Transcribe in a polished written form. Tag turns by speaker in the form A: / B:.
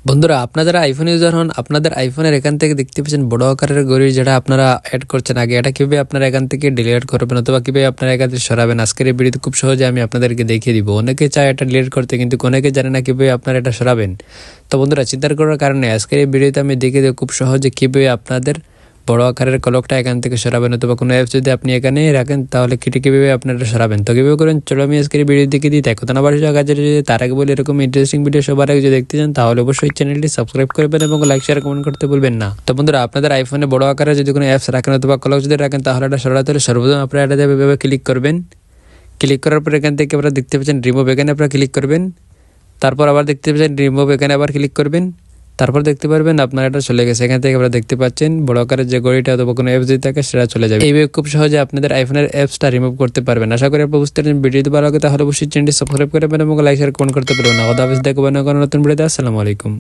A: বন্ধুরা, আপনারা যারা আইফোন ইউজার হন, আপনাদের আইফোনের এখান থেকে দেখতে পাচ্ছেন বড় আকারের ঘড়ি, যেটা আপনারা অ্যাড করছেন আগে, এটা কিভাবে আপনারা এখান থেকে ডিলিট করবেন অথবা কিভাবে আপনারা এখান থেকে সরাবেন, আজকের এই ভিডিওতে খুব সহজে আমি আপনাদেরকে দেখিয়ে দিব। অনেকে চায় এটা ডিলিট করতে, কিন্তু অনেকে জানে না কিভাবে আপনারা এটা সরাবেন। তো বন্ধুরা, চিন্তা করার কারণে আজকের এই ভিডিওতে আমি দেখিয়ে দেবো খুব সহজে কিভাবে আপনাদের বড় আকারের কলকটা এখান থেকে সরাবেন, অথবা কোনো অ্যাপস যদি আপনি এখানে রাখেন তাহলে কিভাবে আপনারা সরাবেন। তো কিভাবে করেন চলো আমি আজকের ভিডিও দেখে দিই। তাই কথা না বাড়ি কাজে, তার আগে বলে এরকম ইন্টারেস্টিং ভিডিও সবার আগে যদি দেখতে চান তাহলে অবশ্যই চ্যানেলটি সাবস্ক্রাইব করবেন এবং লাইক শেয়ার কমেন্ট করতে ভুলবেন না। তো বন্ধুরা, আপনাদের আইফোনে বড় আকারে যদি কোনো অ্যাপস রাখেন অথবা কলক যদি রাখেন তাহলে এটা সরাতে হলে সর্বপ্রথম আপনারা এটা এভাবে ক্লিক করবেন। ক্লিক করার পর এখান থেকে আপনারা দেখতে পাচ্ছেন রিমুভ, এখানে আপনারা ক্লিক করবেন। তারপর আবার দেখতে পাচ্ছেন রিমুভ, এখানে আবার ক্লিক করবেন। তারপর দেখতে পারবেন আপনার এটা চলে গেছে। এখান থেকে আপনারা দেখতে পাচ্ছেন বড় আকারের যে ঘড়িটা অথবা কোনো অ্যাপস যদি থাকে সেটা চলে যাবে। এইভাবে খুব সহজে আপনাদের আইফোনের অ্যাপসটা রিমুভ করতে পারবেন। আশা করি আপনারা বুঝতে পারছেন। ভিডিওটি ভালো লাগে তাহলে অবশ্যই চ্যানেলটি সাবস্ক্রাইব করবেন এবং লাইক শেয়ার কমেন্ট করতে পারবেন। আলাদা হাফেজ, দেখবেন নতুন ভিডিওতে। আসসালামু আলাইকুম।